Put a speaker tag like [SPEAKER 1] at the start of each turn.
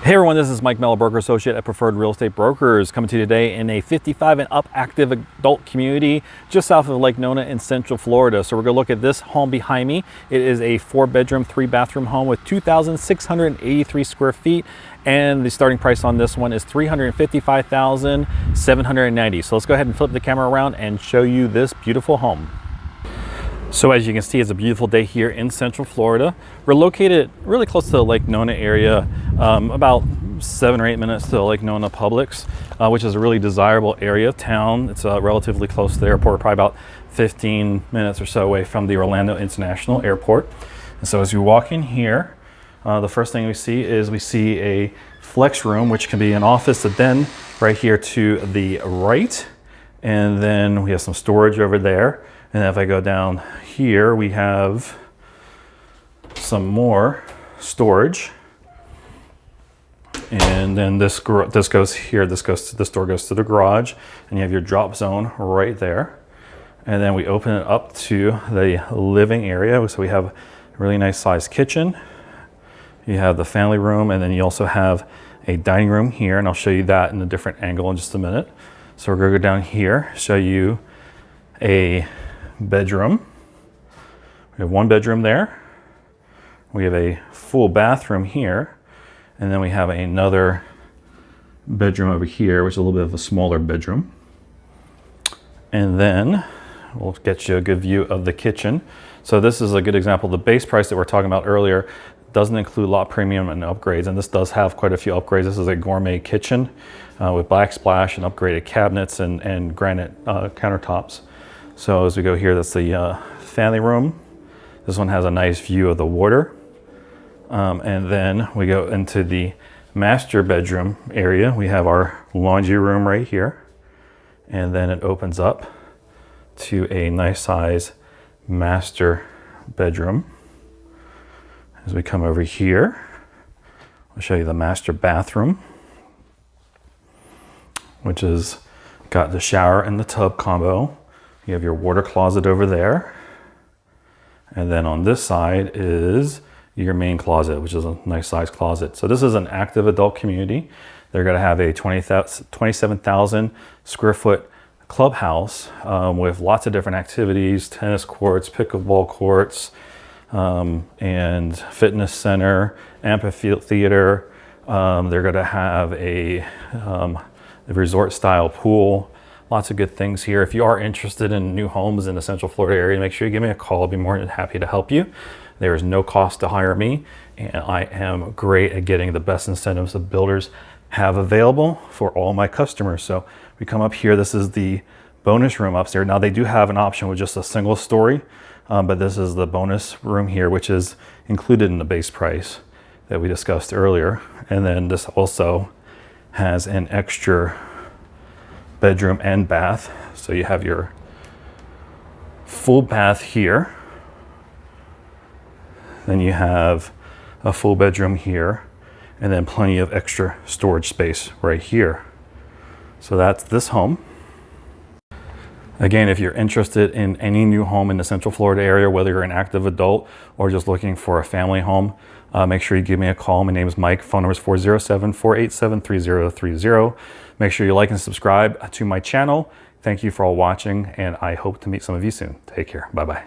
[SPEAKER 1] Hey everyone, this is Mike Mello, broker associate at Preferred Real Estate Brokers, coming to you today in a 55 and up active adult community just south of Lake Nona in Central Florida. So we're going to look at this home behind me. It is a 4-bedroom, 3-bathroom home with 2,683 square feet, and the starting price on this one is $355,790. So let's go ahead and flip the camera around and show you this beautiful home. So as you can see, it's a beautiful day here in Central Florida. We're located really close to the Lake Nona area, about 7 or 8 minutes to the Lake Nona Publix, which is a really desirable area of town. It's relatively close to the airport, probably about 15 minutes or so away from the Orlando International Airport. And so as you walk in here, the first thing we see a flex room, which can be an office, a den right here to the right. And then we have some storage over there. And if I go down here, we have some more storage. And then this goes here, this door goes to the garage, and you have your drop zone right there. And then we open it up to the living area. So we have a really nice sized kitchen. You have the family room, and then you also have a dining room here, and I'll show you that in a different angle in just a minute. So we're gonna go down here, show you a bedroom. We have one bedroom there. We have a full bathroom here. And then we have another bedroom over here, which is a little bit of a smaller bedroom. And then we'll get you a good view of the kitchen. So this is a good example. The base price that we're talking about earlier doesn't include lot premium and upgrades. And this does have quite a few upgrades. This is a gourmet kitchen with backsplash and upgraded cabinets and granite countertops. So as we go here, that's the family room. This one has a nice view of the water. And then we go into the master bedroom area. We have our laundry room right here. And then it opens up to a nice size master bedroom. As we come over here, I'll show you the master bathroom, which has got the shower and the tub combo. You have your water closet over there. And then on this side is your main closet, which is a nice sized closet. So this is an active adult community. They're gonna have a 27,000 square foot clubhouse with lots of different activities, tennis courts, pickleball courts, and fitness center, amphitheater. They're gonna have a resort style pool. Lots of good things here. If you are interested in new homes in the Central Florida area, make sure you give me a call. I'll be more than happy to help you. There is no cost to hire me, and I am great at getting the best incentives that builders have available for all my customers. So we come up here, this is the bonus room upstairs. Now they do have an option with just a single story, but this is the bonus room here, which is included in the base price that we discussed earlier. And then this also has an extra bedroom and bath. So you have your full bath here. Then you have a full bedroom here, and then plenty of extra storage space right here. So that's this home. Again, if you're interested in any new home in the Central Florida area, whether you're an active adult or just looking for a family home, make sure you give me a call. My name is Mike. Phone number is 407-487-3030. Make sure you like and subscribe to my channel. Thank you for all watching, and I hope to meet some of you soon. Take care. Bye-bye.